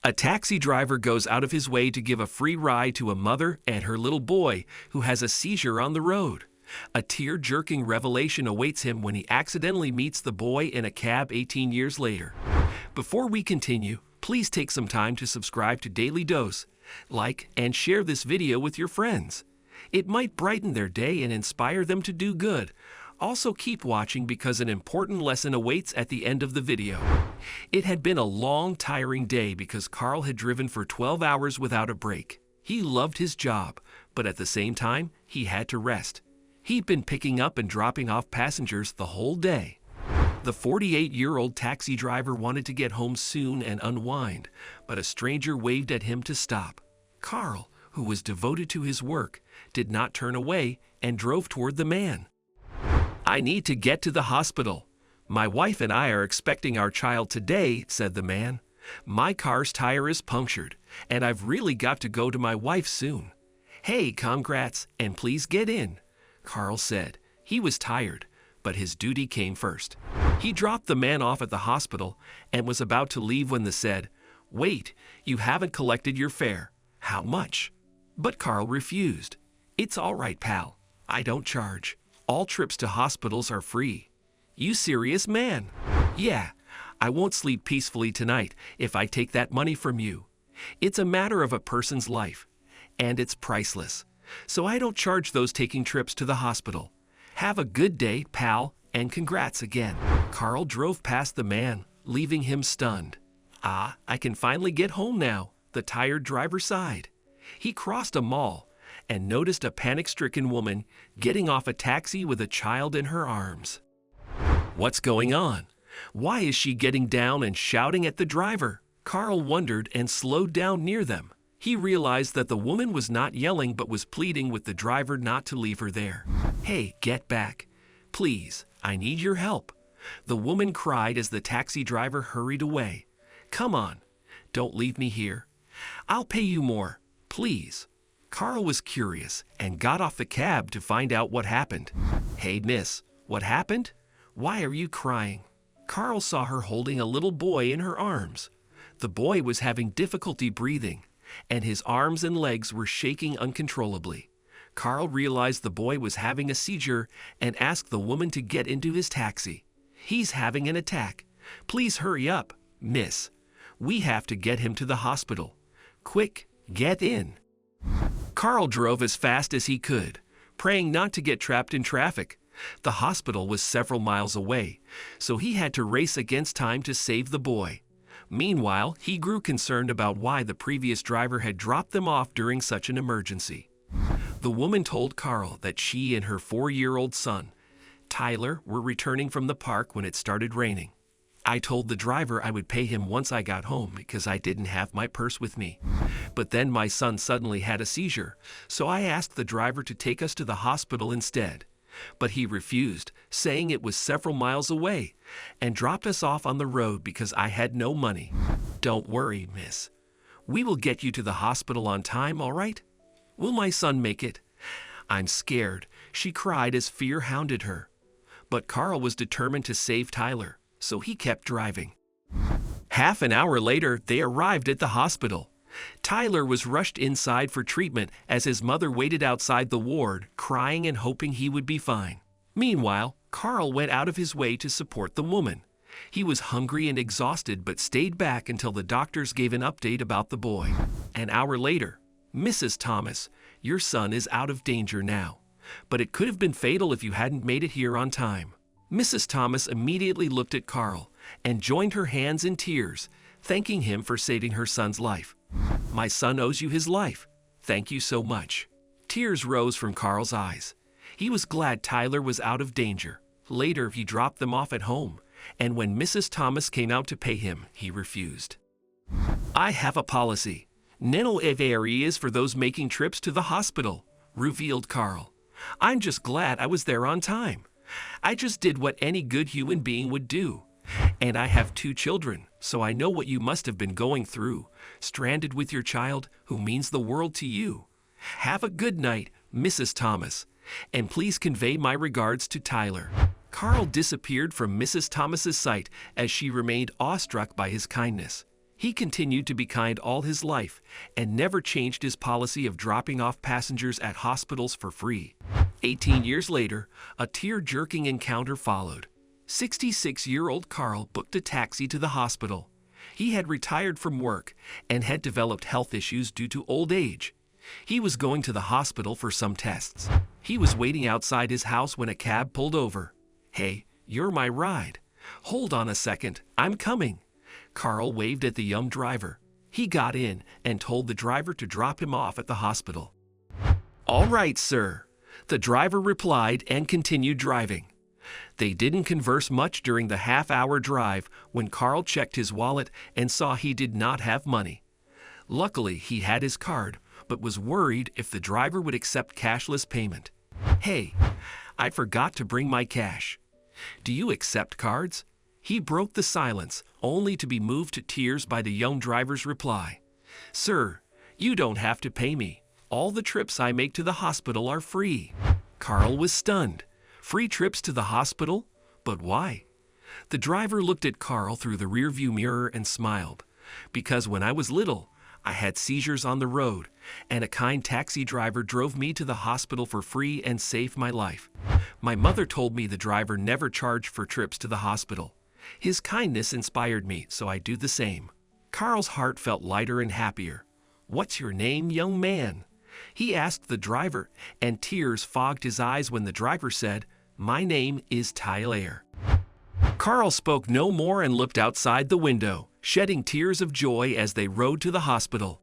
A taxi driver goes out of his way to give a free ride to a mother and her little boy who has a seizure on the road. A tear-jerking revelation awaits him when he accidentally meets the boy in a cab 18 years later. Before we continue, please take some time to subscribe to Dailydose, like and share this video with your friends. It might brighten their day and inspire them to do good. Also keep watching because an important lesson awaits at the end of the video. It had been a long, tiring day because Carl had driven for 12 hours without a break. He loved his job, but at the same time, he had to rest. He'd been picking up and dropping off passengers the whole day. The 48-year-old taxi driver wanted to get home soon and unwind, but a stranger waved at him to stop. Carl, who was devoted to his work, did not turn away and drove toward the man. "I need to get to the hospital. My wife and I are expecting our child today," said the man. "My car's tire is punctured, and I've really got to go to my wife soon." "Hey, congrats, and please get in," Carl said. He was tired, but his duty came first. He dropped the man off at the hospital and was about to leave when the said, "Wait, you haven't collected your fare. How much?" But Carl refused. "It's all right, pal. I don't charge. All trips to hospitals are free." "You serious, man?" "Yeah, I won't sleep peacefully tonight if I take that money from you. It's a matter of a person's life, and it's priceless. So I don't charge those taking trips to the hospital. Have a good day, pal, and congrats again." Carl drove past the man, leaving him stunned. "Ah, I can finally get home now," the tired driver sighed. He crossed a mall and noticed a panic-stricken woman getting off a taxi with a child in her arms. What's going on? Why is she getting down and shouting at the driver? Carl wondered and slowed down near them. He realized that the woman was not yelling but was pleading with the driver not to leave her there. "Hey, get back. Please, I need your help," the woman cried as the taxi driver hurried away. "Come on, don't leave me here. I'll pay you more, please." Carl was curious and got off the cab to find out what happened. "Hey, miss, what happened? Why are you crying?" Carl saw her holding a little boy in her arms. The boy was having difficulty breathing, and his arms and legs were shaking uncontrollably. Carl realized the boy was having a seizure and asked the woman to get into his taxi. "He's having an attack. Please hurry up, miss. We have to get him to the hospital. Quick, get in." Carl drove as fast as he could, praying not to get trapped in traffic. The hospital was several miles away, so he had to race against time to save the boy. Meanwhile, he grew concerned about why the previous driver had dropped them off during such an emergency. The woman told Carl that she and her 4-year-old son, Tyler, were returning from the park when it started raining. "I told the driver I would pay him once I got home because I didn't have my purse with me. But then my son suddenly had a seizure, so I asked the driver to take us to the hospital instead. But he refused, saying it was several miles away, and dropped us off on the road because I had no money." "Don't worry, miss. We will get you to the hospital on time, all right? Will my son make it?" "I'm scared," she cried as fear hounded her. But Carl was determined to save Tyler, so he kept driving. Half an hour later, they arrived at the hospital. Tyler was rushed inside for treatment as his mother waited outside the ward, crying and hoping he would be fine. Meanwhile, Carl went out of his way to support the woman. He was hungry and exhausted but stayed back until the doctors gave an update about the boy. An hour later, "Mrs. Thomas, your son is out of danger now, but it could have been fatal if you hadn't made it here on time." Mrs. Thomas immediately looked at Carl and joined her hands in tears, thanking him for saving her son's life. "My son owes you his life. Thank you so much." Tears rose from Carl's eyes. He was glad Tyler was out of danger. Later, he dropped them off at home, and when Mrs. Thomas came out to pay him, he refused. "I have a policy. No areas for those making trips to the hospital," revealed Carl. "I'm just glad I was there on time. I just did what any good human being would do. And I have 2 children, so I know what you must have been going through, stranded with your child who means the world to you. Have a good night, Mrs. Thomas, and please convey my regards to Tyler." Carl disappeared from Mrs. Thomas's sight as she remained awestruck by his kindness. He continued to be kind all his life and never changed his policy of dropping off passengers at hospitals for free. 18 years later, a tear-jerking encounter followed. 66-year-old Carl booked a taxi to the hospital. He had retired from work and had developed health issues due to old age. He was going to the hospital for some tests. He was waiting outside his house when a cab pulled over. "Hey, you're my ride." "Hold on a second, I'm coming." Carl waved at the young driver. He got in and told the driver to drop him off at the hospital. "All right, sir," the driver replied and continued driving. They didn't converse much during the half-hour drive when Carl checked his wallet and saw he did not have money. Luckily, he had his card, but was worried if the driver would accept cashless payment. "Hey, I forgot to bring my cash. Do you accept cards?" He broke the silence, only to be moved to tears by the young driver's reply. "Sir, you don't have to pay me. All the trips I make to the hospital are free." Carl was stunned. Free trips to the hospital? But why? The driver looked at Carl through the rearview mirror and smiled. "Because when I was little, I had seizures on the road, and a kind taxi driver drove me to the hospital for free and saved my life. My mother told me the driver never charged for trips to the hospital. His kindness inspired me, so I do the same." Carl's heart felt lighter and happier. "What's your name, young man?" he asked the driver, and tears fogged his eyes when the driver said, "My name is Tyler." Carl spoke no more and looked outside the window, shedding tears of joy as they rode to the hospital.